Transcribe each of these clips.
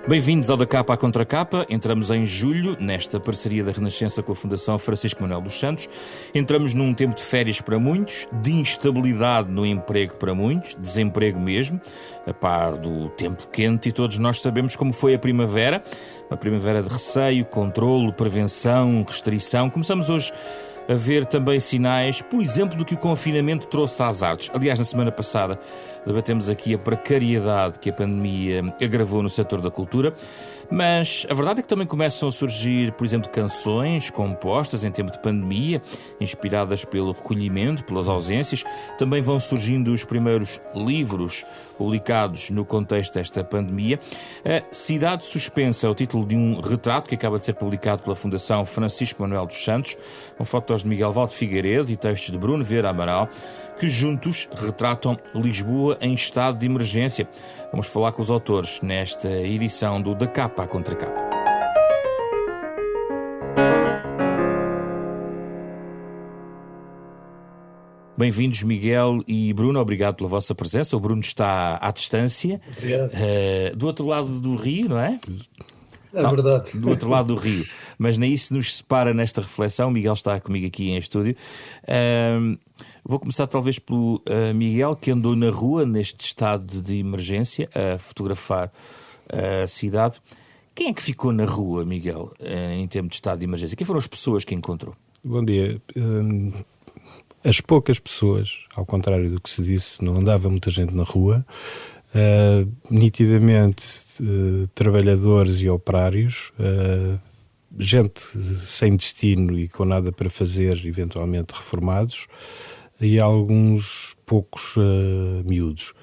Bem-vindos ao Da Capa à Contra Capa. Entramos em julho, nesta parceria da Renascença com a Fundação Francisco Manuel dos Santos. Entramos num tempo de férias para muitos, de instabilidade no emprego para muitos, desemprego mesmo, a par do tempo quente, e todos nós sabemos como foi a primavera. Uma primavera de receio, controlo, prevenção, restrição. Começamos hoje a ver também sinais, por exemplo, do que o confinamento trouxe às artes. Aliás, na semana passada debatemos aqui a precariedade que a pandemia agravou no setor da cultura, mas a verdade é que também começam a surgir, por exemplo, canções compostas em tempo de pandemia, inspiradas pelo recolhimento, pelas ausências. Também vão surgindo os primeiros livros publicados no contexto desta pandemia. A Cidade Suspensa é o título de um retrato que acaba de ser publicado pela Fundação Francisco Manuel dos Santos, com fotos de Miguel Valde Figueiredo e textos de Bruno Vieira Amaral, que juntos retratam Lisboa em estado de emergência. Vamos falar com os autores nesta edição do Da Capa à Contra Capa. Bem-vindos, Miguel e Bruno, obrigado pela vossa presença. O Bruno está à distância, do outro lado do rio, não é? É verdade. Do outro lado do rio, mas nem isso nos separa nesta reflexão. O Miguel está comigo aqui em estúdio. Vou começar talvez pelo Miguel, que andou na rua neste estado de emergência a fotografar a cidade. Quem é que ficou na rua, Miguel, em termos de estado de emergência? Quem foram as pessoas que encontrou? Bom dia. As poucas pessoas, ao contrário do que se disse, não andava muita gente na rua. Nitidamente trabalhadores e operários, gente sem destino e com nada para fazer, eventualmente reformados, e alguns poucos miúdos.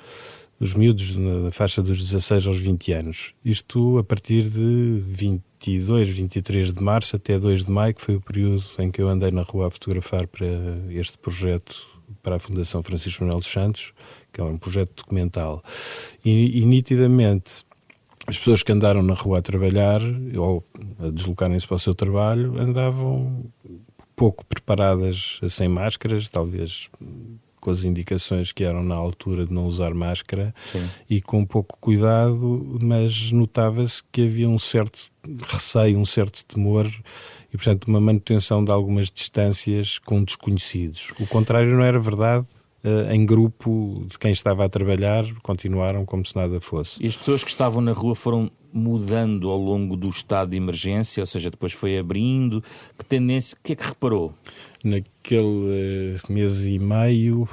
Os miúdos na faixa dos 16 aos 20 anos. Isto a partir de 22, 23 de março até 2 de maio, que foi o período em que eu andei na rua a fotografar para este projeto para a Fundação Francisco Manuel dos Santos, que é um projeto documental. E nitidamente as pessoas que andaram na rua a trabalhar ou a deslocarem-se para o seu trabalho andavam pouco preparadas, sem máscaras, talvez com as indicações que eram na altura de não usar máscara. Sim. E com pouco cuidado, mas notava-se que havia um certo receio, um certo temor e, portanto, uma manutenção de algumas distâncias com desconhecidos. O contrário não era verdade. Em grupo de quem estava a trabalhar, continuaram como se nada fosse. E as pessoas que estavam na rua foram mudando ao longo do estado de emergência, ou seja, depois foi abrindo? Que tendência, o que é que reparou? Naquele mês e meio,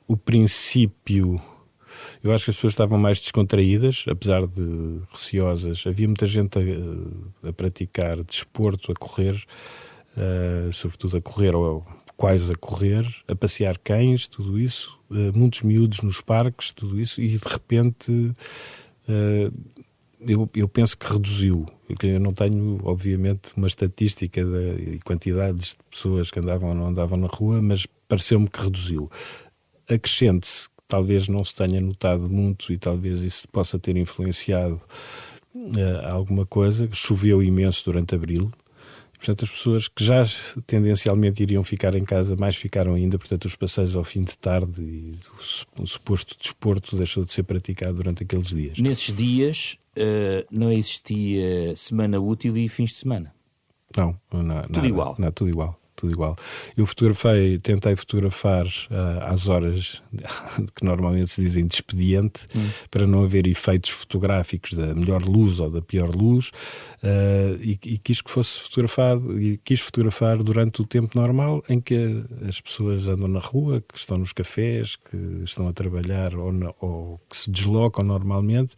o princípio, eu acho que as pessoas estavam mais descontraídas, apesar de receosas. Havia muita gente a praticar desporto, a correr, sobretudo a correr ou quase a correr, a passear cães, tudo isso, muitos miúdos nos parques, tudo isso, e de repente eu penso que reduziu. Eu não tenho, obviamente, uma estatística e quantidades de pessoas que andavam ou não andavam na rua, mas pareceu-me que reduziu. Acrescente-se, talvez não se tenha notado muito e talvez isso possa ter influenciado alguma coisa, choveu imenso durante abril. Portanto, as pessoas que já tendencialmente iriam ficar em casa, mais ficaram ainda. Portanto, os passeios ao fim de tarde e o suposto desporto deixou de ser praticado durante aqueles dias. Nesses dias não existia semana útil e fins de semana? Não, tudo igual? Não, tudo igual. Eu tentei fotografar às horas que normalmente se dizem de expediente, para não haver efeitos fotográficos da melhor luz ou da pior luz, e quis que fosse fotografado, e quis fotografar durante o tempo normal em que as pessoas andam na rua, que estão nos cafés, que estão a trabalhar ou que se deslocam normalmente,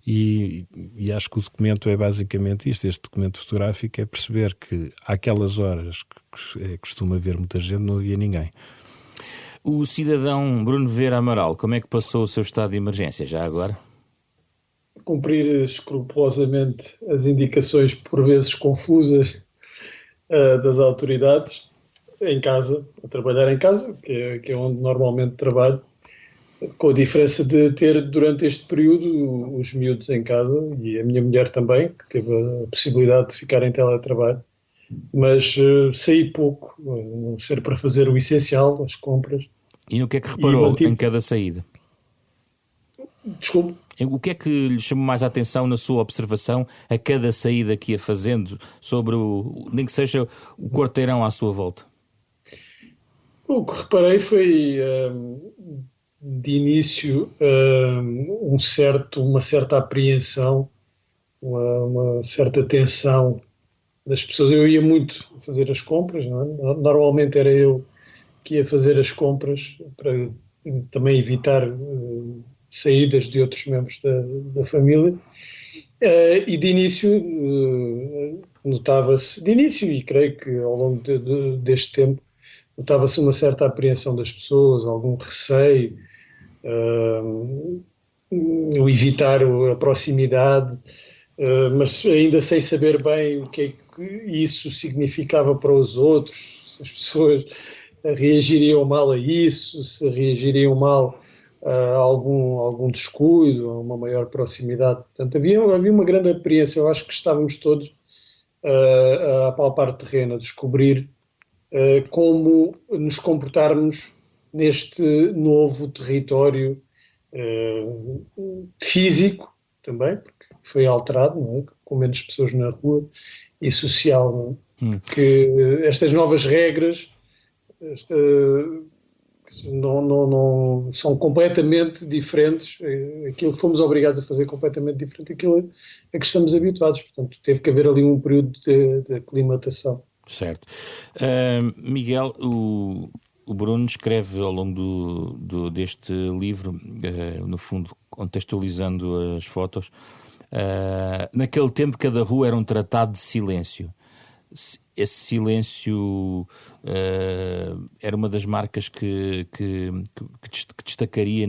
e acho que o documento é basicamente isto. Este documento fotográfico é perceber que àquelas horas que costuma haver muita gente, não havia ninguém. O cidadão Bruno Vieira Amaral, como é que passou o seu estado de emergência, já agora? Cumprir escrupulosamente as indicações, por vezes confusas, das autoridades, em casa, a trabalhar em casa, que é onde normalmente trabalho, com a diferença de ter, durante este período, os miúdos em casa, e a minha mulher também, que teve a possibilidade de ficar em teletrabalho, mas saí pouco, não ser para fazer o essencial, as compras. E no que é que reparou em cada saída? Desculpe. O que é que lhe chamou mais a atenção na sua observação a cada saída que ia fazendo sobre nem que seja o quarteirão à sua volta? O que reparei foi, de início, uma certa apreensão, uma certa tensão das pessoas. Eu ia muito fazer as compras, não é? Normalmente era eu que ia fazer as compras para também evitar saídas de outros membros da família. E de início, notava-se, de início, e creio que ao longo deste tempo, notava-se uma certa apreensão das pessoas, algum receio, o evitar a proximidade, mas ainda sem saber bem o que é que isso significava para os outros, se as pessoas reagiriam mal a isso, se reagiriam mal a algum descuido, a uma maior proximidade. Portanto, havia uma grande apreensão. Eu acho que estávamos todos a palpar terreno, a descobrir como nos comportarmos neste novo território físico também, porque foi alterado, não é? Com menos pessoas na rua, e social, não é? Que estas novas regras não são completamente diferentes. Aquilo que fomos obrigados a fazer é completamente diferente daquilo a que estamos habituados. Portanto, teve que haver ali um período de aclimatação. Certo. Miguel, o Bruno escreve ao longo deste livro, no fundo, contextualizando as fotos, naquele tempo cada rua era um tratado de silêncio. Esse silêncio era uma das marcas que destacaria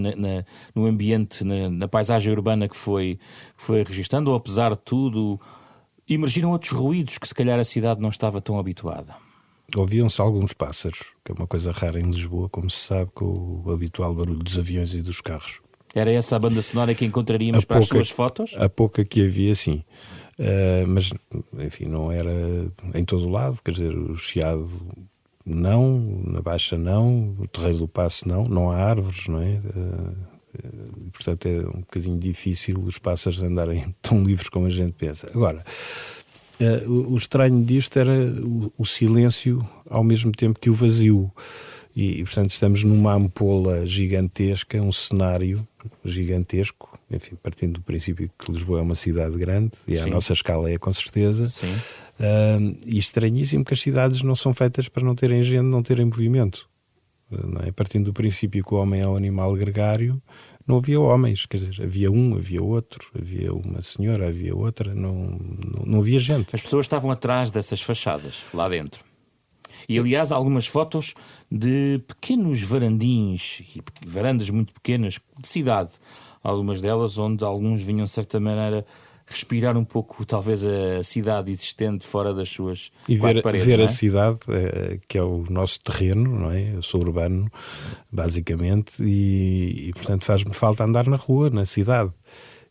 no ambiente, na paisagem urbana que foi registando, ou apesar de tudo emergiram outros ruídos que se calhar a cidade não estava tão habituada? Ouviam-se alguns pássaros, que é uma coisa rara em Lisboa, como se sabe, com o habitual barulho dos aviões e dos carros. Era essa a banda sonora que encontraríamos para as suas fotos? A pouca que havia, sim. Mas, enfim, não era em todo o lado, quer dizer, o Chiado não, na Baixa não, o Terreiro do Paço não há árvores, não é? Portanto é um bocadinho difícil os pássaros andarem tão livres como a gente pensa. Agora, o estranho disto era o silêncio ao mesmo tempo que o vazio. E, portanto, estamos numa ampola gigantesca, um cenário gigantesco, enfim, partindo do princípio que Lisboa é uma cidade grande, e Sim. a nossa escala é com certeza. Sim. E estranhíssimo que as cidades não são feitas para não terem gente, não terem movimento. Não é? Partindo do princípio que o homem é um animal gregário, não havia homens, quer dizer, havia um, havia outro, havia uma senhora, havia outra, não havia gente. As pessoas estavam atrás dessas fachadas, lá dentro. E aliás, há algumas fotos de pequenos varandins e varandas muito pequenas de cidade, algumas delas onde alguns vinham de certa maneira respirar um pouco talvez a cidade existente fora das suas quatro paredes. E ver a cidade, que é o nosso terreno, não é? Eu sou urbano, basicamente, e portanto faz-me falta andar na rua, na cidade.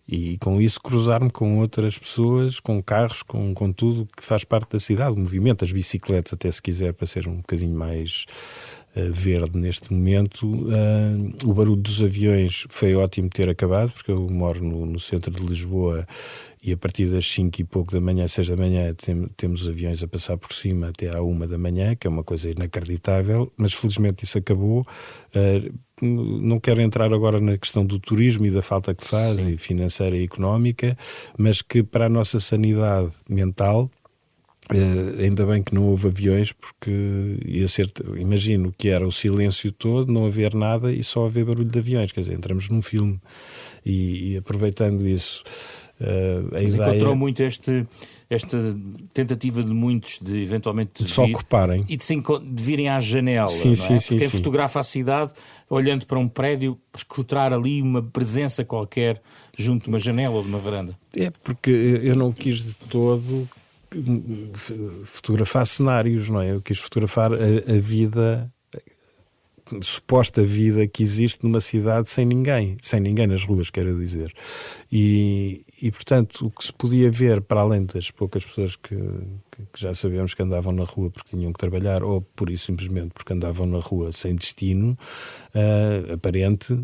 E com isso cruzar-me com outras pessoas, com carros, com tudo que faz parte da cidade, o movimento, as bicicletas, até se quiser, para ser um bocadinho mais verde neste momento. O barulho dos aviões foi ótimo ter acabado, porque eu moro no centro de Lisboa e a partir das 5 e pouco da manhã, 6 da manhã, temos aviões a passar por cima até à 1 da manhã, que é uma coisa inacreditável, mas felizmente isso acabou. Não quero entrar agora na questão do turismo e da falta que faz, sim, e financeira e económica, mas que para a nossa sanidade mental, ainda bem que não houve aviões, porque ia ser, imagino que era o silêncio todo, não haver nada e só haver barulho de aviões, quer dizer, entramos num filme. E aproveitando isso, mas encontrou muito esta tentativa de muitos de eventualmente de se ocuparem e de virem à janela, sim, não é? sim, Porque quem sim, fotografa a cidade olhando para um prédio, escrutar ali uma presença qualquer junto de uma janela ou de uma varanda. É porque eu não quis de todo fotografar cenários, não é? Eu quis fotografar a vida, suposta vida que existe numa cidade sem ninguém nas ruas, quero dizer. E portanto, o que se podia ver, para além das poucas pessoas que já sabemos que andavam na rua porque tinham que trabalhar, ou por isso simplesmente porque andavam na rua sem destino aparente,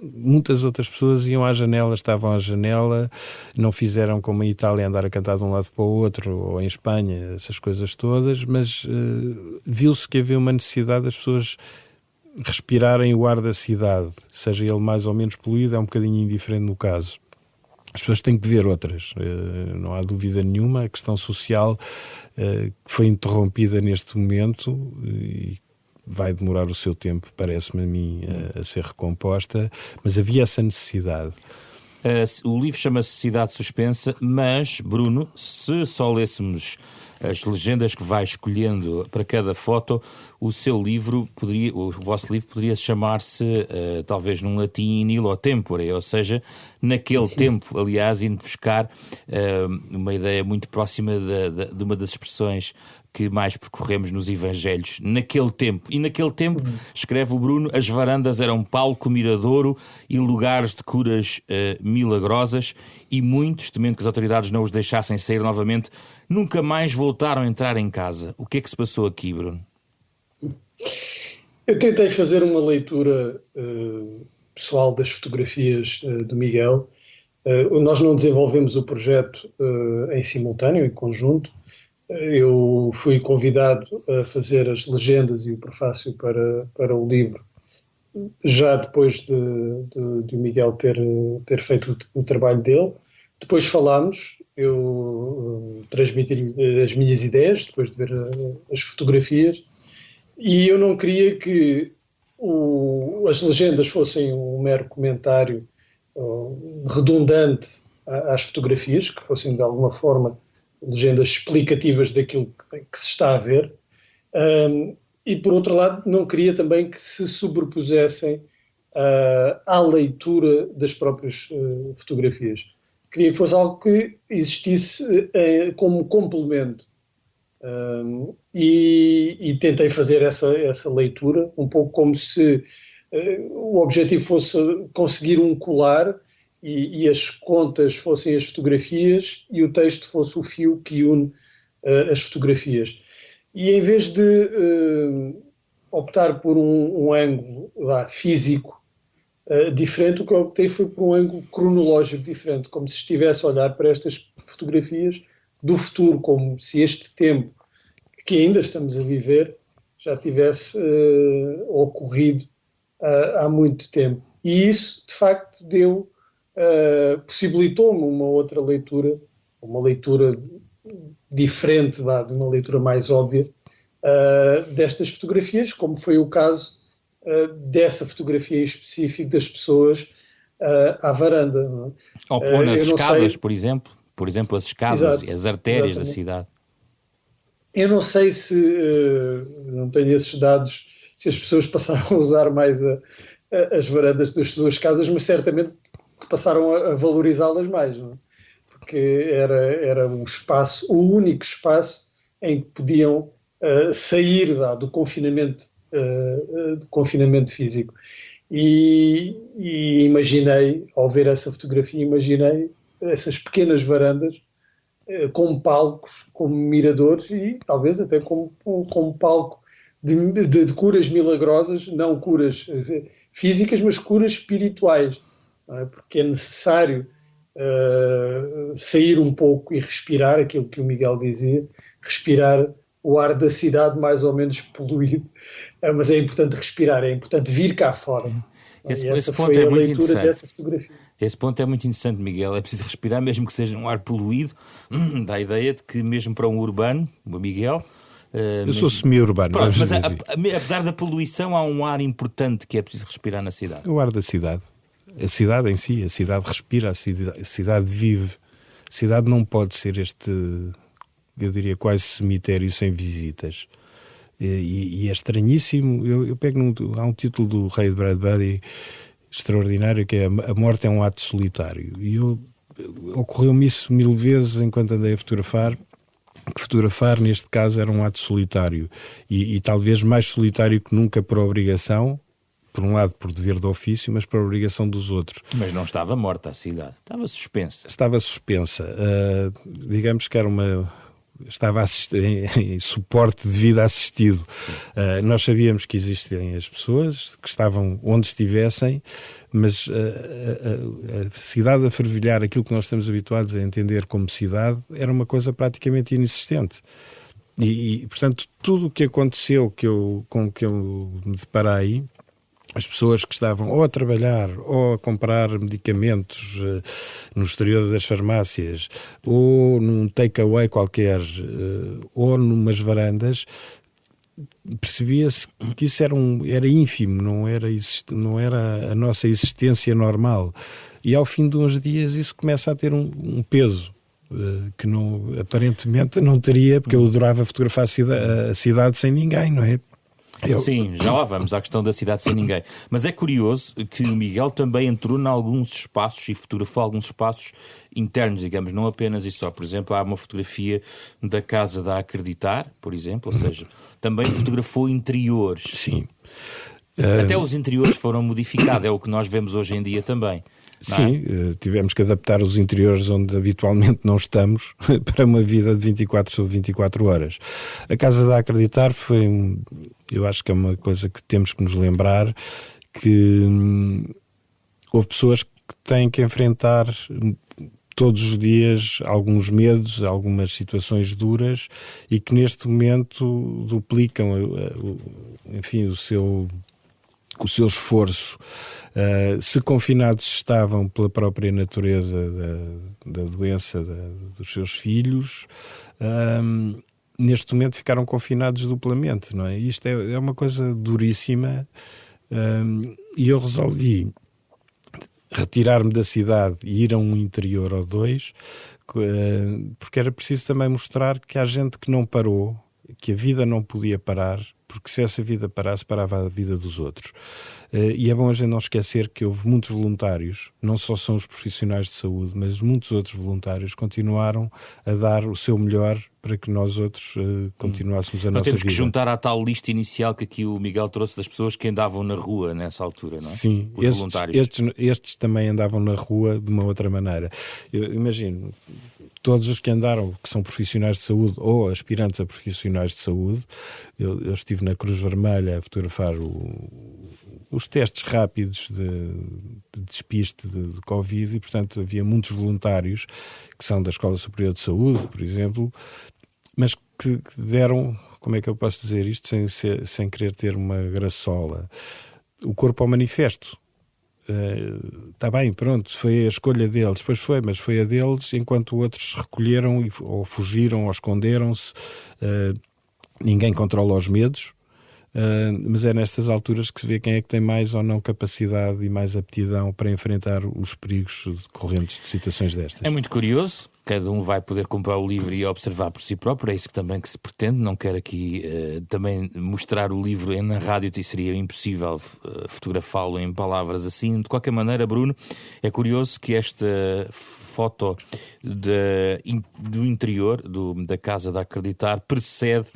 muitas outras pessoas iam à janela, estavam à janela, não fizeram como em Itália, andar a cantar de um lado para o outro, ou em Espanha, essas coisas todas, mas viu-se que havia uma necessidade das pessoas respirarem o ar da cidade, seja ele mais ou menos poluído, é um bocadinho indiferente no caso. As pessoas têm que ver outras, não há dúvida nenhuma. A questão social que foi interrompida neste momento e vai demorar o seu tempo, parece-me a mim, a ser recomposta, mas havia essa necessidade. O livro chama-se Cidade Suspensa, mas, Bruno, se só lêssemos as legendas que vai escolhendo para cada foto, o vosso livro poderia chamar-se, talvez num latim, in illo tempore, ou seja, naquele tempo, aliás, indo buscar uma ideia muito próxima de uma das expressões que mais percorremos nos Evangelhos, naquele tempo. E naquele tempo, escreve o Bruno, as varandas eram palco, miradouro e lugares de curas milagrosas, e muitos, temendo que as autoridades não os deixassem sair novamente, nunca mais voltaram a entrar em casa. O que é que se passou aqui, Bruno? Eu tentei fazer uma leitura pessoal das fotografias do Miguel. Nós não desenvolvemos o projeto em simultâneo, em conjunto. Eu fui convidado a fazer as legendas e o prefácio para o livro, já depois de Miguel ter feito o trabalho dele. Depois falámos, eu transmiti-lhe as minhas ideias, depois de ver as fotografias, e eu não queria que as legendas fossem um mero comentário redundante às fotografias, que fossem de alguma forma legendas explicativas daquilo que se está a ver, e por outro lado não queria também que se sobrepusessem à leitura das próprias fotografias. Queria que fosse algo que existisse como complemento, e tentei fazer essa leitura, um pouco como se o objetivo fosse conseguir um colar e as contas fossem as fotografias e o texto fosse o fio que une as fotografias. E em vez de optar por um ângulo físico diferente, o que eu optei foi por um ângulo cronológico diferente, como se estivesse a olhar para estas fotografias do futuro, como se este tempo que ainda estamos a viver já tivesse ocorrido há muito tempo. E isso, de facto, possibilitou-me uma outra leitura, uma leitura diferente, de uma leitura mais óbvia destas fotografias, como foi o caso dessa fotografia em específico das pessoas à varanda. Não é? Ou nas escadas, por exemplo, as escadas, as artérias da cidade. Eu não sei se, não tenho esses dados, se as pessoas passaram a usar mais as varandas das suas casas, mas certamente que passaram a valorizá-las mais, não é? Porque era um espaço, o único espaço em que podiam sair do confinamento físico. E imaginei, ao ver essa fotografia, imaginei essas pequenas varandas como palcos, como miradores e talvez até como palco de curas milagrosas, não curas físicas, mas curas espirituais, não é? Porque é necessário sair um pouco e respirar aquilo que o Miguel dizia, respirar o ar da cidade mais ou menos poluído, mas é importante respirar, é importante vir cá fora. Esse ponto é muito interessante. Esse ponto é muito interessante, Miguel. É preciso respirar, mesmo que seja um ar poluído. Dá a ideia de que mesmo para um urbano, o Miguel... eu sou semi-urbano. Mas apesar da poluição, há um ar importante que é preciso respirar na cidade. O ar da cidade. A cidade em si, a cidade respira, a cidade vive. A cidade não pode ser eu diria, quase cemitério sem visitas. E é estranhíssimo. Eu pego há um título do Ray Bradbury extraordinário que é A Morte é um Ato Solitário. E ocorreu-me isso 1000 vezes enquanto andei a fotografar, que fotografar neste caso era um ato solitário e talvez mais solitário que nunca por obrigação, por um lado por dever de ofício, mas por obrigação dos outros. Mas não estava morta a cidade, estava suspensa. Estava suspensa. Digamos que era estava em suporte de vida assistido. Nós sabíamos que existem as pessoas que estavam onde estivessem, mas a cidade a fervilhar, aquilo que nós estamos habituados a entender como cidade, era uma coisa praticamente inexistente. E portanto, tudo o que aconteceu com que eu me deparei, as pessoas que estavam ou a trabalhar ou a comprar medicamentos no exterior das farmácias ou num takeaway qualquer ou numas varandas, percebia-se que isso era ínfimo, não era a nossa existência normal. E ao fim de uns dias isso começa a ter um peso que aparentemente não teria, porque eu adorava fotografar a cidade sem ninguém, não é? Sim, já lá vamos à questão da cidade sem ninguém. Mas é curioso que o Miguel também entrou em alguns espaços e fotografou alguns espaços internos, digamos, não apenas isso só. Por exemplo, há uma fotografia da Casa da Acreditar, por exemplo, ou seja, também fotografou interiores. Sim. Até os interiores foram modificados, é o que nós vemos hoje em dia também. Sim, tivemos que adaptar os interiores onde habitualmente não estamos para uma vida de 24 sobre 24 horas. A Casa da Acreditar eu acho que é uma coisa que temos que nos lembrar, que houve pessoas que têm que enfrentar todos os dias alguns medos, algumas situações duras e que neste momento duplicam, enfim, o seu esforço. Se confinados estavam pela própria natureza da doença dos seus filhos, neste momento ficaram confinados duplamente, não é? Isto é uma coisa duríssima, e eu resolvi retirar-me da cidade e ir a um interior ou dois, porque era preciso também mostrar que há gente que não parou, que a vida não podia parar, porque se essa vida parasse, parava a vida dos outros. E é bom a gente não esquecer que houve muitos voluntários, não só são os profissionais de saúde, mas muitos outros voluntários continuaram a dar o seu melhor para que nós outros continuássemos a nossa vida. Temos que juntar à tal lista inicial que aqui o Miguel trouxe das pessoas que andavam na rua nessa altura, não é? Sim, os voluntários. Estes também andavam na rua de uma outra maneira. Eu imagino, todos os que andaram, que são profissionais de saúde ou aspirantes a profissionais de saúde, eu estive na Cruz Vermelha a fotografar os testes rápidos de despiste de Covid e, portanto, havia muitos voluntários que são da Escola Superior de Saúde, por exemplo, mas que deram, como é que eu posso dizer isto sem querer ter uma graçola, o corpo ao manifesto. Está bem, pronto, foi a escolha deles, mas foi a deles, enquanto outros se recolheram ou fugiram ou esconderam-se. Ninguém controla os medos, mas é nestas alturas que se vê quem é que tem mais ou não capacidade e mais aptidão para enfrentar os perigos decorrentes de situações destas. É muito curioso, cada um vai poder comprar o livro e observar por si próprio, é isso que também que se pretende. Não quero aqui também mostrar o livro na rádio, seria impossível fotografá-lo em palavras assim. De qualquer maneira, Bruno, é curioso que esta foto do interior da Casa da Acreditar precede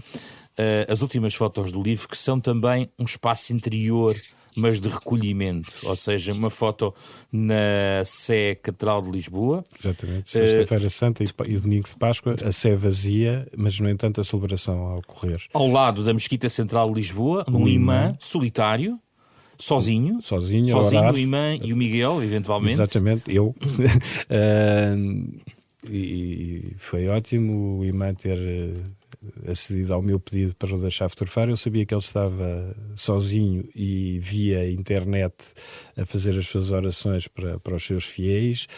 as últimas fotos do livro, que são também um espaço interior, mas de recolhimento, ou seja, uma foto na Sé Catedral de Lisboa. Exatamente, Sexta-feira Santa e Domingo de Páscoa, a Sé vazia, mas no entanto a celebração a ocorrer. Ao lado da Mesquita Central de Lisboa, num imã solitário, sozinho o imã e o Miguel, eventualmente. Exatamente, eu. E foi ótimo o imã ter acedido ao meu pedido para o deixar fotografar. Eu sabia que ele estava sozinho e via internet a fazer as suas orações para os seus fiéis,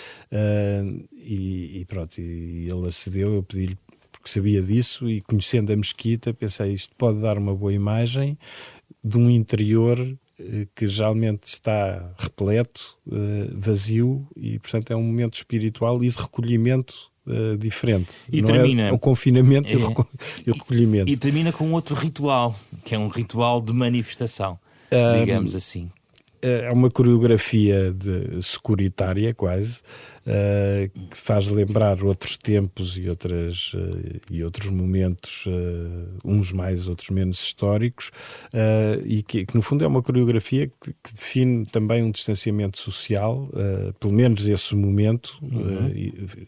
e pronto, e ele acedeu. Eu pedi-lhe porque sabia disso, e conhecendo a mesquita pensei, isto pode dar uma boa imagem de um interior que geralmente está repleto, vazio, e portanto é um momento espiritual e de recolhimento diferente. E não termina é o confinamento e o recolhimento. E termina com outro ritual, que é um ritual de manifestação, digamos assim. É uma coreografia securitária quase, que faz lembrar outros tempos e outros momentos, uns mais, outros menos históricos, e que no fundo é uma coreografia que define também um distanciamento social, pelo menos esse momento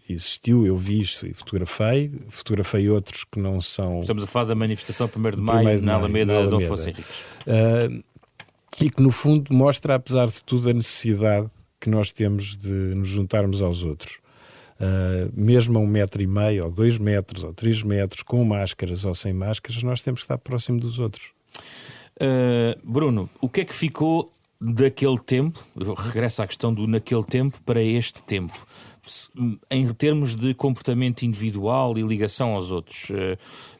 existiu, eu vi isto e fotografei outros que não são... Estamos a falar da manifestação 1º de Maio na Alameda Dom Afonso Henriques. E que no fundo mostra, apesar de tudo, a necessidade que nós temos de nos juntarmos aos outros. Mesmo a 1,5 metro, ou 2 metros, ou 3 metros, com máscaras ou sem máscaras, nós temos que estar próximo dos outros. Bruno, o que é que ficou daquele tempo? Eu regresso à questão do naquele tempo para este tempo. Em termos de comportamento individual e ligação aos outros,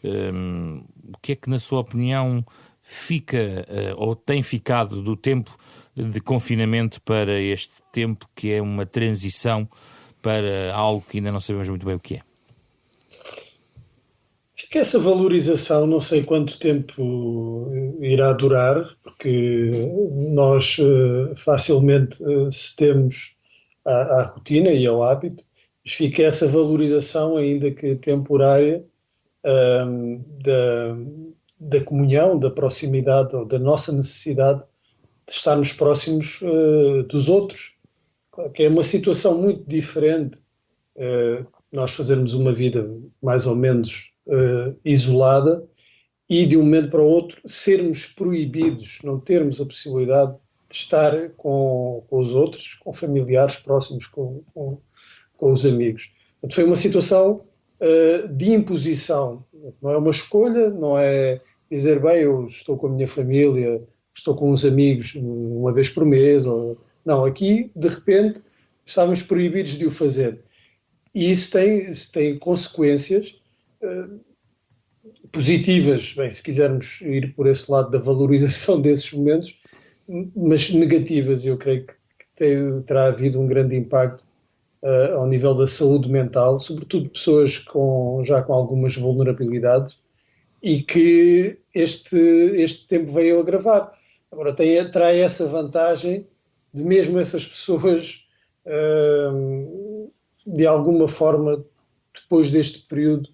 o que é que, na sua opinião, fica ou tem ficado do tempo de confinamento para este tempo que é uma transição para algo que ainda não sabemos muito bem o que é? Fica essa valorização, não sei quanto tempo irá durar, porque nós facilmente cedemos à rotina e ao hábito, mas fica essa valorização, ainda que temporária, da comunhão, da proximidade ou da nossa necessidade de estarmos próximos dos outros. Claro que é uma situação muito diferente nós fazermos uma vida mais ou menos isolada e de um momento para o outro sermos proibidos, não termos a possibilidade de estar com os outros, com familiares próximos, com os amigos. Portanto, foi uma situação de imposição, não é uma escolha, não é dizer, bem, eu estou com a minha família, estou com uns amigos uma vez por mês, não, aqui de repente estávamos proibidos de o fazer. E isso tem consequências positivas, bem, se quisermos ir por esse lado da valorização desses momentos, mas negativas. Eu creio que terá havido um grande impacto ao nível da saúde mental, sobretudo pessoas já com algumas vulnerabilidades, e que este tempo veio agravar. Agora, terá essa vantagem de mesmo essas pessoas, de alguma forma, depois deste período,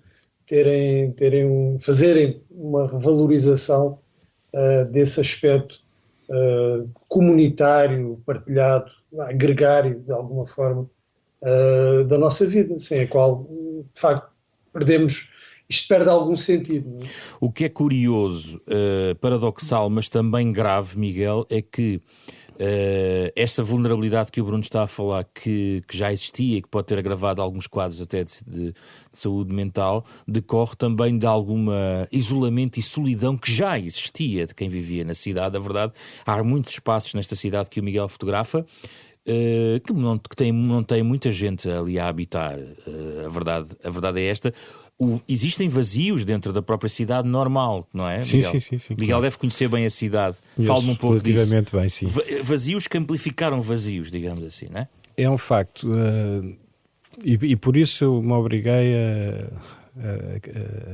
fazerem uma valorização desse aspecto comunitário, partilhado, gregário, de alguma forma, da nossa vida, sem a qual, de facto, isto perde algum sentido. Não é? O que é curioso, paradoxal, mas também grave, Miguel, é que esta vulnerabilidade que o Bruno está a falar, que já existia e que pode ter agravado alguns quadros até de saúde mental, decorre também de alguma isolamento e solidão que já existia de quem vivia na cidade. A verdade, há muitos espaços nesta cidade que o Miguel fotografa que não tem muita gente ali a habitar. A verdade é esta. Existem vazios dentro da própria cidade normal, não é, Miguel? Sim. Miguel claro. deve conhecer bem a cidade. Fala-me um pouco disso. Relativamente bem, sim. Vazios que amplificaram vazios, digamos assim, não é? É um facto. E por isso eu me obriguei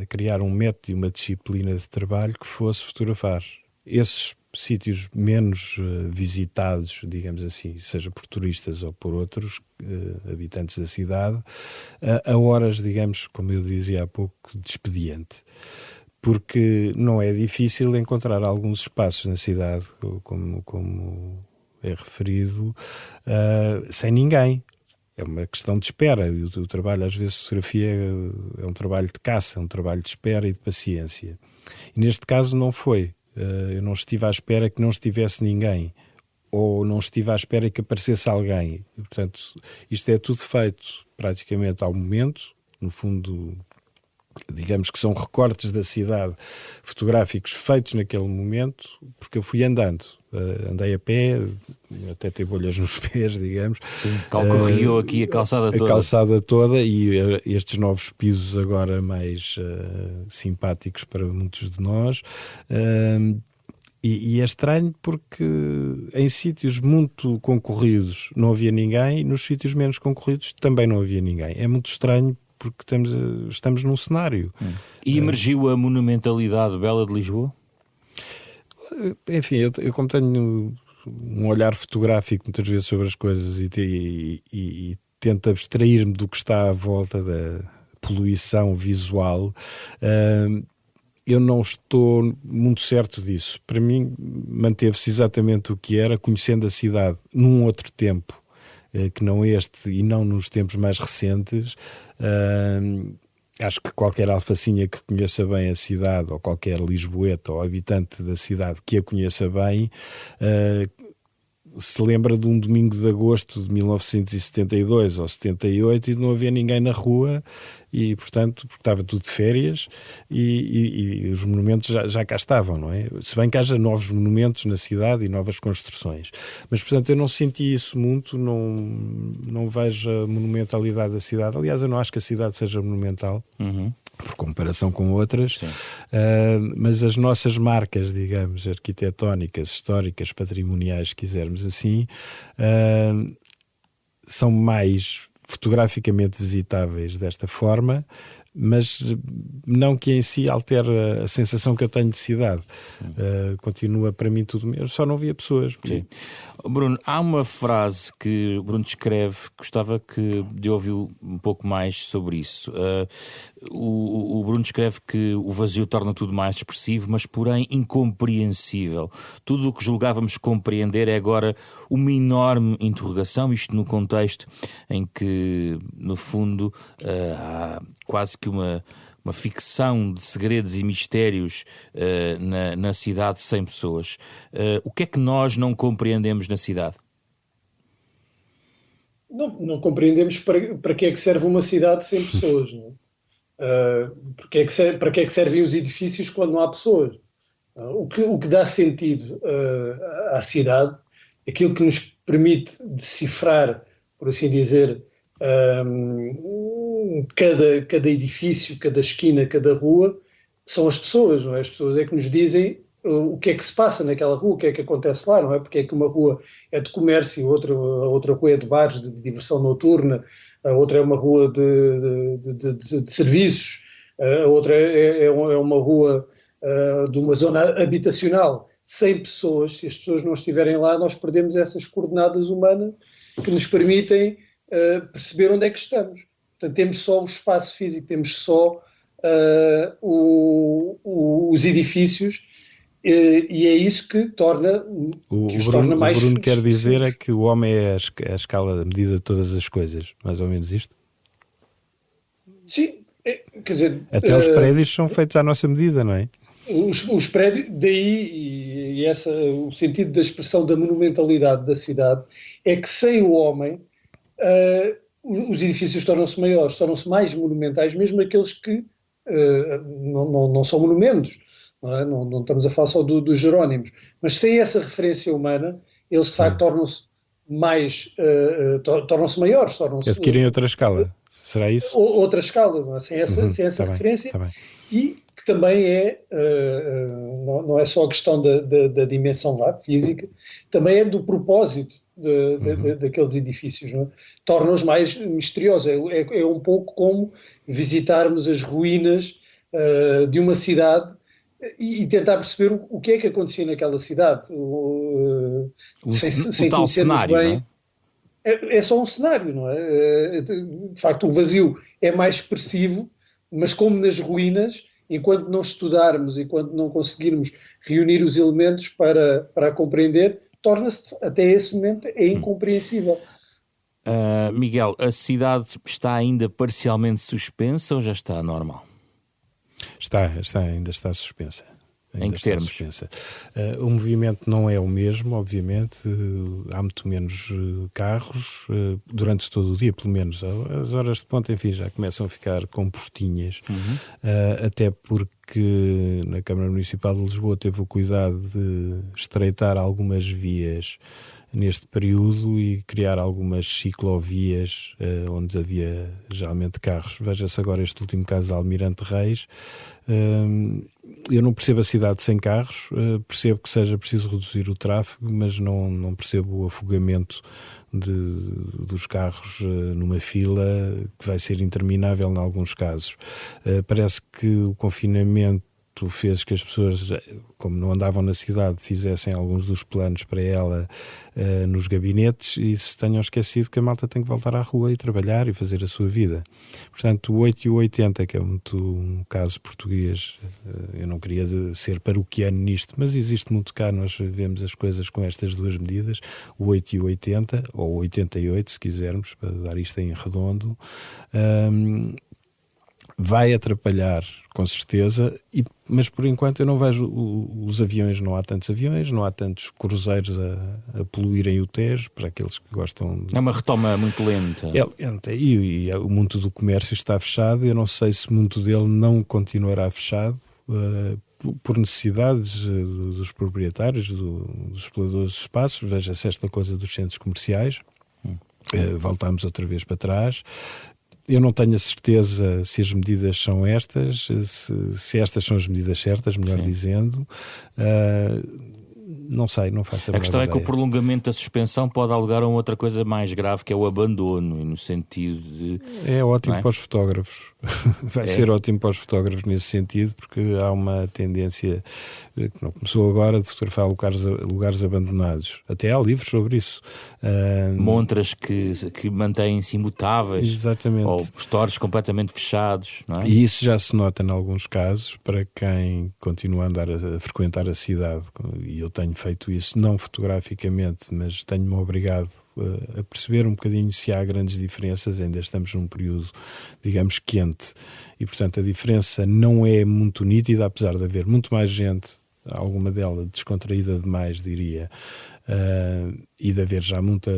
a criar um método e uma disciplina de trabalho que fosse fotografar esses sítios menos visitados, digamos assim, seja por turistas ou por outros habitantes da cidade, a horas, digamos, como eu dizia há pouco, de expediente. Porque não é difícil encontrar alguns espaços na cidade, como é referido, sem ninguém. É uma questão de espera. O trabalho, às vezes, de fotografia é um trabalho de caça, é um trabalho de espera e de paciência. E neste caso não foi. Eu não estive à espera que não estivesse ninguém, ou não estive à espera que aparecesse alguém. Portanto, isto é tudo feito praticamente ao momento. No fundo, digamos que são recortes da cidade fotográficos feitos naquele momento, porque eu fui andando. Andei a pé, até ter bolhas nos pés, digamos. Sim, calcorriou aqui a calçada toda. A calçada toda e estes novos pisos agora mais simpáticos para muitos de nós. E é estranho porque em sítios muito concorridos não havia ninguém, e nos sítios menos concorridos também não havia ninguém. É muito estranho porque estamos num cenário. E emergiu a monumentalidade bela de Lisboa? Enfim, eu como tenho um olhar fotográfico muitas vezes sobre as coisas e tento abstrair-me do que está à volta da poluição visual, eu não estou muito certo disso. Para mim, manteve-se exatamente o que era, conhecendo a cidade num outro tempo, que não este e não nos tempos mais recentes. Acho que qualquer alfacinha que conheça bem a cidade, ou qualquer lisboeta ou habitante da cidade que a conheça bem, se lembra de um domingo de agosto de 1972 ou 78 e de não haver ninguém na rua e, portanto, porque estava tudo de férias e os monumentos já cá estavam, não é? Se bem que haja novos monumentos na cidade e novas construções. Mas, portanto, eu não senti isso muito, não vejo a monumentalidade da cidade. Aliás, eu não acho que a cidade seja monumental, por comparação com outras, mas as nossas marcas, digamos, arquitetónicas, históricas, patrimoniais, se quisermos assim, são mais fotograficamente visitáveis desta forma, mas não que em si altere a sensação que eu tenho de cidade. Continua para mim tudo mesmo, só não via pessoas. Sim. Bruno, há uma frase que o Bruno descreve, gostava de ouvir um pouco mais sobre isso. O Bruno descreve que o vazio torna tudo mais expressivo, mas porém incompreensível. Tudo o que julgávamos compreender é agora uma enorme interrogação, isto no contexto em que, no fundo, há quase que uma ficção de segredos e mistérios na cidade sem pessoas. O que é que nós não compreendemos na cidade? Não compreendemos para que é que serve uma cidade sem pessoas, não é? Para que é que servem os edifícios quando não há pessoas? O que dá sentido à cidade, aquilo que nos permite decifrar, por assim dizer, cada edifício, cada esquina, cada rua, são as pessoas, não é? As pessoas é que nos dizem o que é que se passa naquela rua, o que é que acontece lá, não é? Porque é que uma rua é de comércio, a outra rua é de bares, de diversão noturna, a outra é uma rua de serviços, a outra é uma rua de uma zona habitacional sem pessoas. Se as pessoas não estiverem lá, nós perdemos essas coordenadas humanas que nos permitem perceber onde é que estamos. Portanto, temos só o espaço físico, temos só os edifícios, e é isso que torna torna mais... O Bruno quer dizer é que o homem é a escala, a medida de todas as coisas, mais ou menos isto? Sim, quer dizer... Até os prédios são feitos à nossa medida, não é? Os prédios, daí o sentido da expressão da monumentalidade da cidade é que sem o homem os edifícios tornam-se maiores, tornam-se mais monumentais, mesmo aqueles que não são monumentos, não é? Não estamos a falar só dos Jerónimos, mas sem essa referência humana, eles de facto tornam-se maiores, adquirem outra escala, será isso? Outra escala, não é? Sem essa referência, e que também não é só a questão da dimensão física, também é do propósito daqueles edifícios, não é? Torna-os mais misteriosos. É um pouco como visitarmos as ruínas de uma cidade e tentar perceber o que é que acontecia naquela cidade. Sem tal cenário, bem, não é? É só um cenário, não é? De facto, o vazio é mais expressivo, mas como nas ruínas, enquanto não estudarmos, enquanto não conseguirmos reunir os elementos para a compreender, torna-se, até esse momento, incompreensível. Miguel, a cidade está ainda parcialmente suspensa ou já está normal? Ainda está suspensa. Em que termos? Suspensa. O movimento não é o mesmo, obviamente. Há muito menos carros durante todo o dia, pelo menos. As horas de ponta, enfim, já começam a ficar compostinhas, até porque na Câmara Municipal de Lisboa teve o cuidado de estreitar algumas vias neste período e criar algumas ciclovias onde havia geralmente carros. Veja-se agora este último caso de Almirante Reis. Eu não percebo a cidade sem carros, percebo que seja preciso reduzir o tráfego, mas não percebo o afogamento dos carros numa fila que vai ser interminável em alguns casos. Parece que o confinamento facto fez que as pessoas, como não andavam na cidade, fizessem alguns dos planos para ela nos gabinetes e se tenham esquecido que a malta tem que voltar à rua e trabalhar e fazer a sua vida. Portanto, o 8 e o 80, que é muito um caso português, eu não queria ser paroquiano nisto, mas existe muito cá, nós vemos as coisas com estas duas medidas, o 8 e o 80, ou 88 se quisermos, para dar isto em redondo, vai atrapalhar com certeza, mas por enquanto eu não vejo os aviões, não há tantos aviões, não há tantos cruzeiros a poluírem o Tejo, para aqueles que gostam É uma retoma muito lenta. É lenta, e o mundo do comércio está fechado, eu não sei se muito dele não continuará fechado, por necessidades dos proprietários, dos exploradores de espaços. Veja-se esta coisa dos centros comerciais, voltamos outra vez para trás. Eu não tenho a certeza se as medidas são estas, se estas são as medidas certas, melhor dizendo. Não sei, não faço a menor questão ideia. É que o prolongamento da suspensão pode alugar a outra coisa mais grave, que é o abandono, e no sentido de... É ótimo não para os fotógrafos. Vai ser ótimo para os fotógrafos nesse sentido, porque há uma tendência que não começou agora de fotografar lugares abandonados. Até há livros sobre isso. Montras que mantêm-se imutáveis. Exatamente. Ou stores completamente fechados, não é? E isso já se nota em alguns casos para quem continua a andar a frequentar a cidade. E eu tenho feito isso, não fotograficamente, mas tenho-me obrigado a perceber um bocadinho se há grandes diferenças. Ainda estamos num período, digamos, quente, e portanto a diferença não é muito nítida, apesar de haver muito mais gente, alguma dela descontraída demais, diria, e de haver já muito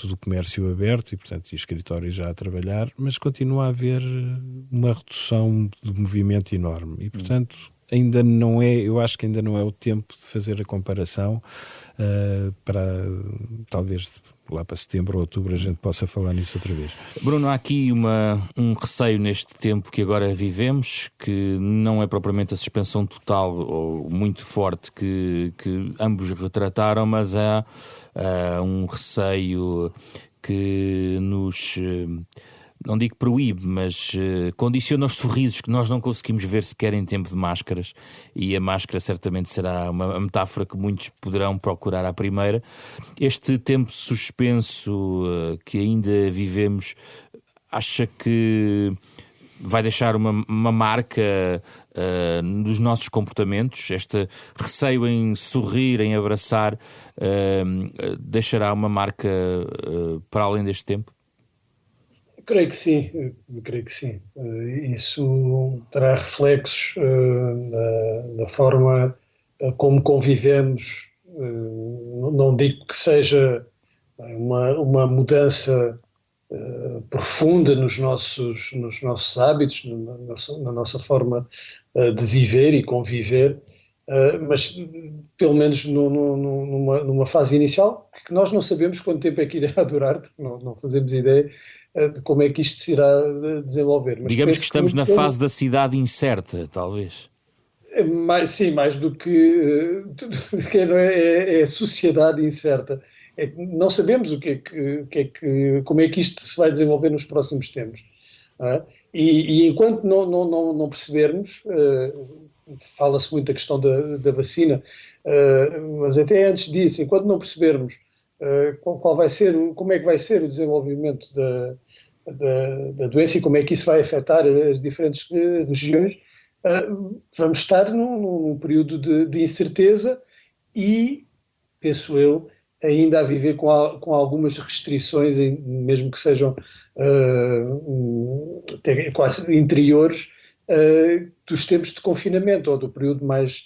do comércio aberto e portanto escritórios já a trabalhar, mas continua a haver uma redução de movimento enorme e portanto ainda não é, eu acho que ainda não é o tempo de fazer a comparação. Para talvez lá para setembro ou outubro a gente possa falar nisso outra vez. Bruno, há aqui um receio neste tempo que agora vivemos, que não é propriamente a suspensão total ou muito forte que ambos retrataram, mas há um receio que nos... não digo proíbe, mas condiciona os sorrisos que nós não conseguimos ver sequer em tempo de máscaras, e a máscara certamente será uma metáfora que muitos poderão procurar à primeira. Este tempo suspenso que ainda vivemos, acha que vai deixar uma marca nos nossos comportamentos? Este receio em sorrir, em abraçar, deixará uma marca para além deste tempo? Creio que sim, creio que sim. Isso terá reflexos da forma como convivemos. Não digo que seja uma mudança profunda nos nossos hábitos, na nossa forma de viver e conviver, mas pelo menos numa fase inicial, que nós não sabemos quanto tempo é que irá durar, porque não fazemos ideia de como é que isto se irá desenvolver. Mas digamos que estamos na fase da cidade incerta, talvez. Mais do que é a sociedade incerta. Não sabemos como é que isto se vai desenvolver nos próximos tempos. E enquanto não percebermos, fala-se muito da questão da vacina, mas até antes disso, enquanto não percebermos como é que vai ser o desenvolvimento da doença e como é que isso vai afetar as diferentes regiões, vamos estar num período de incerteza e, penso eu, ainda a viver com algumas restrições, mesmo que sejam quase interiores, dos tempos de confinamento ou do período mais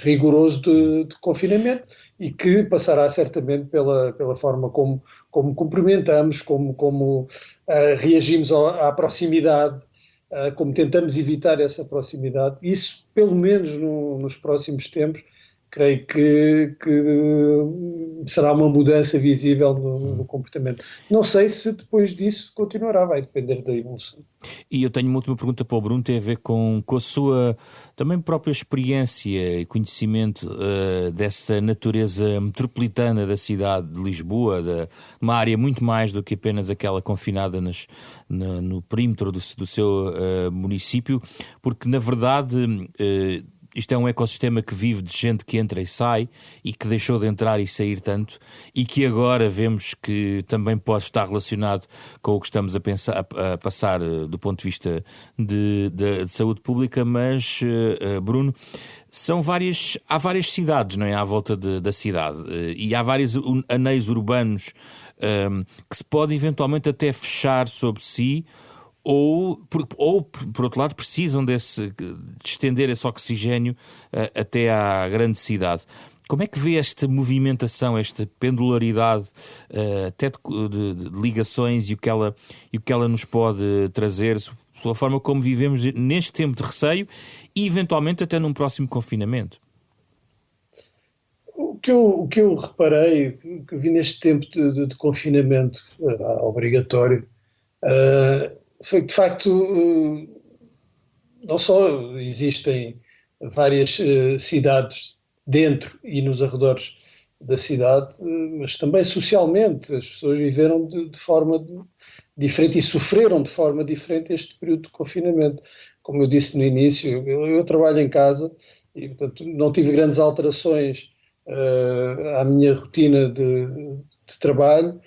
rigoroso de confinamento, e que passará certamente pela forma como cumprimentamos, como reagimos à proximidade, como tentamos evitar essa proximidade. Isso, pelo menos nos próximos tempos, creio que será uma mudança visível no comportamento. Não sei se depois disso continuará, vai depender da evolução. E eu tenho uma última pergunta para o Bruno, tem a ver com a sua também própria experiência e conhecimento dessa natureza metropolitana da cidade de Lisboa, uma área muito mais do que apenas aquela confinada no perímetro do seu município, porque na verdade isto é um ecossistema que vive de gente que entra e sai e que deixou de entrar e sair tanto, e que agora vemos que também pode estar relacionado com o que estamos a passar do ponto de vista de saúde pública. Mas, Bruno, há várias cidades, não é, à volta da cidade, e há vários anéis urbanos que se podem eventualmente até fechar sobre si, ou por outro lado, precisam de estender esse oxigênio até à grande cidade. Como é que vê esta movimentação, esta pendularidade até de ligações, e o que ela nos pode trazer, pela forma como vivemos neste tempo de receio e eventualmente até num próximo confinamento? O que eu reparei, que vi neste tempo de confinamento obrigatório, foi que, de facto, não só existem várias cidades dentro e nos arredores da cidade, mas também socialmente as pessoas viveram de forma diferente e sofreram de forma diferente este período de confinamento. Como eu disse no início, eu trabalho em casa e, portanto, não tive grandes alterações à minha rotina de trabalho.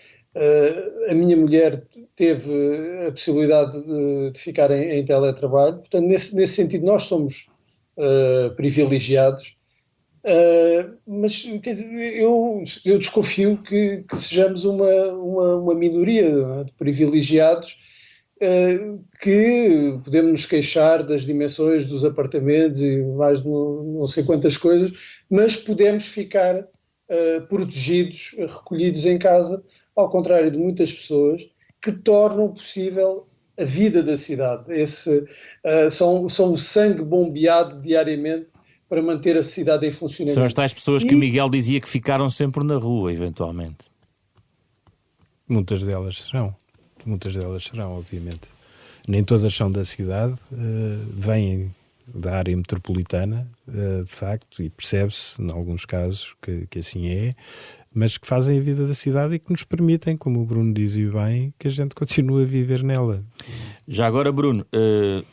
A minha mulher teve a possibilidade de ficar em teletrabalho. Portanto, nesse sentido, nós somos privilegiados. Mas quer dizer, eu desconfio que sejamos uma minoria de privilegiados, que podemos nos queixar das dimensões dos apartamentos e mais não sei quantas coisas, mas podemos ficar protegidos, recolhidos em casa, ao contrário de muitas pessoas que tornam possível a vida da cidade. São o sangue bombeado diariamente para manter a cidade em funcionamento. São as tais pessoas que o Miguel dizia que ficaram sempre na rua, eventualmente. Muitas delas serão, obviamente. Nem todas são da cidade, vêm da área metropolitana, de facto, e percebe-se, em alguns casos, que assim é, mas que fazem a vida da cidade e que nos permitem, como o Bruno dizia bem, que a gente continue a viver nela. Já agora, Bruno,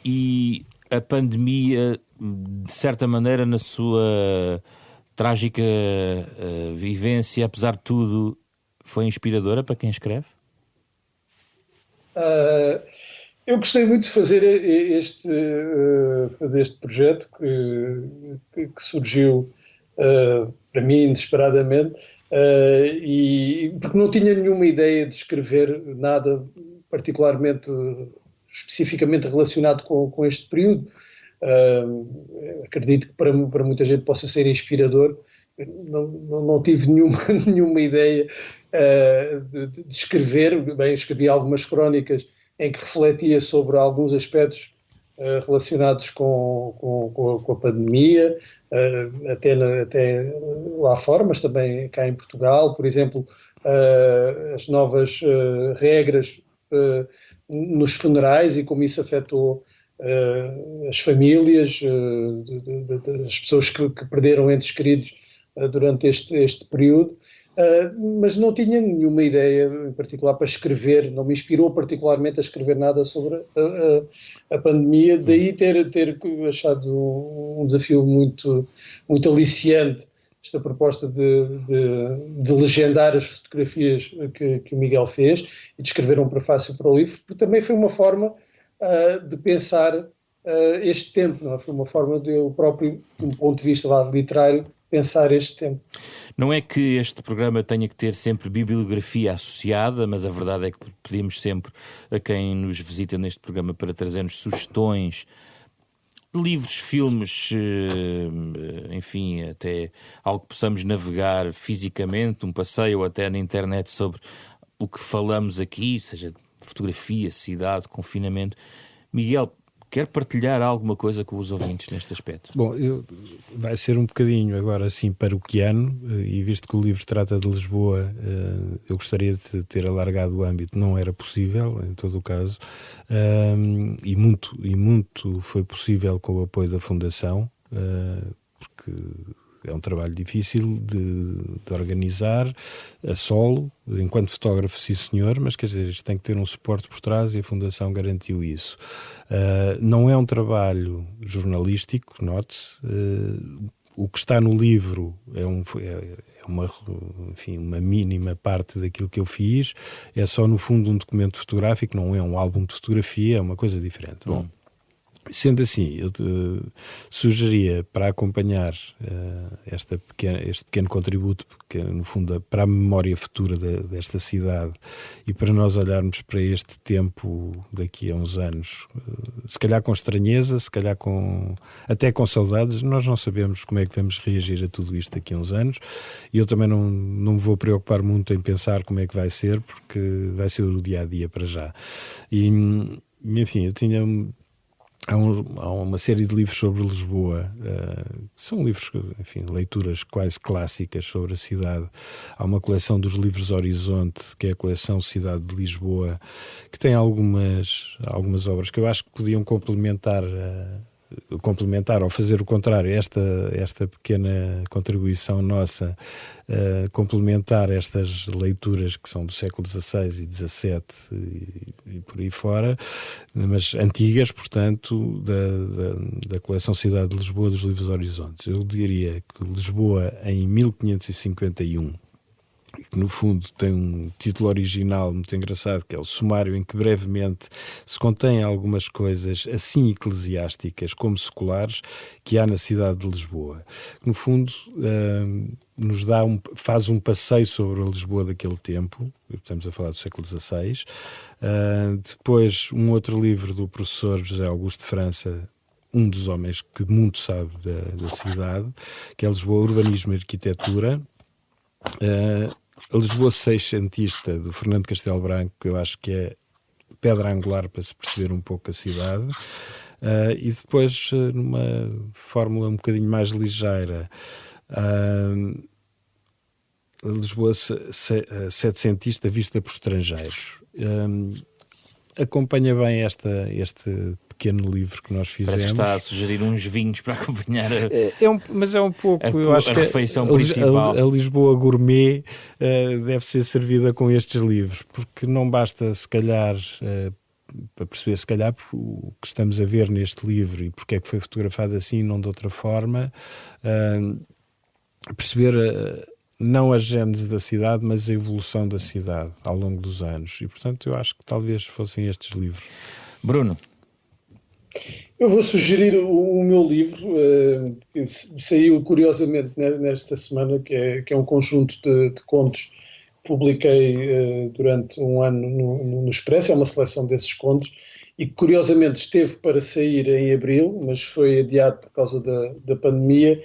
e a pandemia, de certa maneira, na sua trágica vivência, apesar de tudo, foi inspiradora para quem escreve? Eu gostei muito de fazer este projeto que surgiu para mim inesperadamente, e porque não tinha nenhuma ideia de escrever nada particularmente, especificamente relacionado com este período. Acredito que para muita gente possa ser inspirador. Não tive nenhuma ideia de escrever. Bem, escrevi algumas crónicas em que refletia sobre alguns aspectos relacionados com a pandemia, até lá fora, mas também cá em Portugal. Por exemplo, as novas regras nos funerais e como isso afetou as famílias, as pessoas que perderam entes queridos durante este período. Mas não tinha nenhuma ideia em particular para escrever, não me inspirou particularmente a escrever nada sobre a pandemia, daí ter achado um desafio muito, muito aliciante esta proposta de legendar as fotografias que o Miguel fez e de escrever um prefácio para o livro, porque também foi uma forma de pensar este tempo, não é? Foi uma forma de eu próprio, de um ponto de vista literário, pensar este tempo. Não é que este programa tenha que ter sempre bibliografia associada, mas a verdade é que pedimos sempre a quem nos visita neste programa para trazer-nos sugestões, livros, filmes, enfim, até algo que possamos navegar fisicamente, um passeio ou até na internet sobre o que falamos aqui, seja fotografia, cidade, confinamento. Miguel, Quer partilhar alguma coisa com os ouvintes neste aspecto? Bom, vai ser um bocadinho agora assim paroquiano, e visto que o livro trata de Lisboa, eu gostaria de ter alargado o âmbito, não era possível, em todo o caso, e muito foi possível com o apoio da Fundação, porque é um trabalho difícil de organizar a solo, enquanto fotógrafo, sim senhor, mas quer dizer, isto tem que ter um suporte por trás e a Fundação garantiu isso. Não é um trabalho jornalístico, note-se. O que está no livro é uma mínima parte daquilo que eu fiz, é só no fundo um documento fotográfico, não é um álbum de fotografia, é uma coisa diferente. Bom, sendo assim, eu sugeria para acompanhar este pequeno contributo, porque no fundo para a memória futura desta cidade e para nós olharmos para este tempo daqui a uns anos, se calhar com estranheza, se calhar até com saudades, nós não sabemos como é que vamos reagir a tudo isto daqui a uns anos, e eu também não me vou preocupar muito em pensar como é que vai ser, porque vai ser o dia-a-dia para já. E enfim, eu tinha... Há uma série de livros sobre Lisboa, são livros, enfim, leituras quase clássicas sobre a cidade. Há uma coleção dos livros Horizonte, que é a coleção Cidade de Lisboa, que tem algumas obras que eu acho que podiam complementar ou fazer o contrário, esta pequena contribuição nossa, complementar estas leituras que são do século XVI e XVII e por aí fora, mas antigas, portanto, da coleção Cidade de Lisboa dos livros Horizontes. Eu diria que Lisboa em 1551, que no fundo tem um título original muito engraçado, que é o sumário, em que brevemente se contém algumas coisas assim eclesiásticas como seculares que há na cidade de Lisboa. No fundo nos faz um passeio sobre a Lisboa daquele tempo, estamos a falar do século XVI. Depois um outro livro do professor José Augusto de França, um dos homens que muito sabe da cidade, que é Lisboa, Urbanismo e Arquitetura. A Lisboa seiscentista, do Fernando Castelo Branco, que eu acho que é pedra angular para se perceber um pouco a cidade. E depois, numa fórmula um bocadinho mais ligeira, a Lisboa setecentista vista por estrangeiros. Acompanha bem este pequeno livro que nós fizemos. Parece que está a sugerir uns vinhos para acompanhar mas é um pouco, eu acho que refeição principal. A Lisboa gourmet deve ser servida com estes livros, porque não basta, se calhar, para perceber, se calhar, o que estamos a ver neste livro e porque é que foi fotografado assim, não de outra forma, perceber não a gênese da cidade, mas a evolução da cidade ao longo dos anos. E, portanto, eu acho que talvez fossem estes livros. Bruno? Eu vou sugerir o meu livro, que saiu curiosamente nesta semana, que é um conjunto de contos que publiquei durante um ano no Expresso. É uma seleção desses contos e que curiosamente esteve para sair em abril, mas foi adiado por causa da pandemia.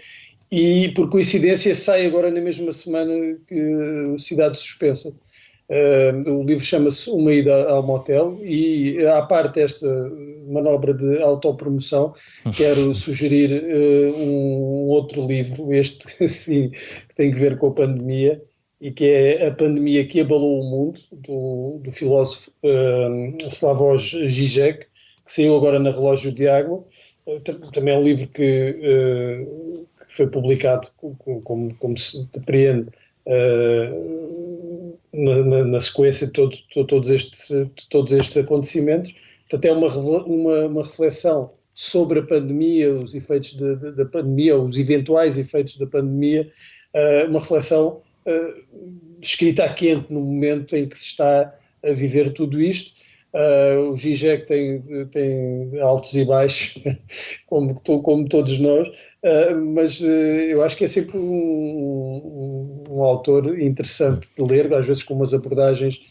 E, por coincidência, sai agora na mesma semana que Cidade Suspensa. O livro chama-se Uma Ida ao Motel e, à parte desta manobra de autopromoção, quero sugerir um outro livro, este sim, que tem que ver com a pandemia, e que é A Pandemia que Abalou o Mundo, do filósofo Slavoj Žižek, que saiu agora na Relógio de Água. Também é um livro que foi publicado, como se depreende, na sequência de todos estes acontecimentos. Portanto, é uma reflexão sobre a pandemia, os efeitos da pandemia, os eventuais efeitos da pandemia, uma reflexão escrita a quente no momento em que se está a viver tudo isto. O Žižek tem altos e baixos, como todos nós, mas eu acho que é sempre um autor interessante de ler, às vezes com umas abordagens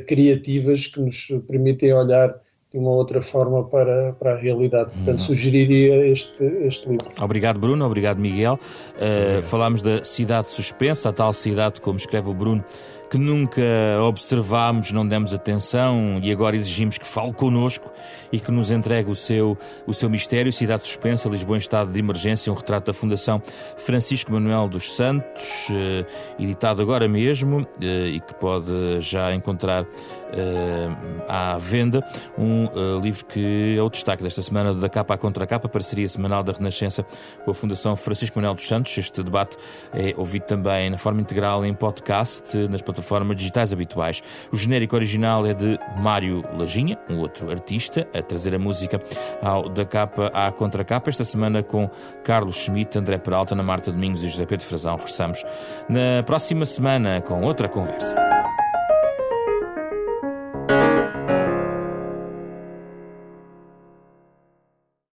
criativas que nos permitem olhar de uma outra forma para a realidade. Portanto, sugeriria este livro. Obrigado, Bruno. Obrigado, Miguel. Falámos da Cidade Suspensa, a tal cidade, como escreve o Bruno, que nunca observámos, não demos atenção e agora exigimos que fale connosco e que nos entregue o seu mistério. Cidade Suspensa, Lisboa em estado de emergência, um retrato da Fundação Francisco Manuel dos Santos, editado agora mesmo e que pode já encontrar à venda. Um livro que é o destaque desta semana da Capa à Contracapa, parceria semanal da Renascença com a Fundação Francisco Manuel dos Santos. Este debate é ouvido também na forma integral em podcast nas plataformas digitais habituais. O genérico original é de Mário Lajinha, um outro artista, a trazer a música ao Da Capa à Contracapa, esta semana com Carlos Schmidt, André Peralta, Ana Marta Domingos e José Pedro Frazão. Regressamos na próxima semana com outra conversa.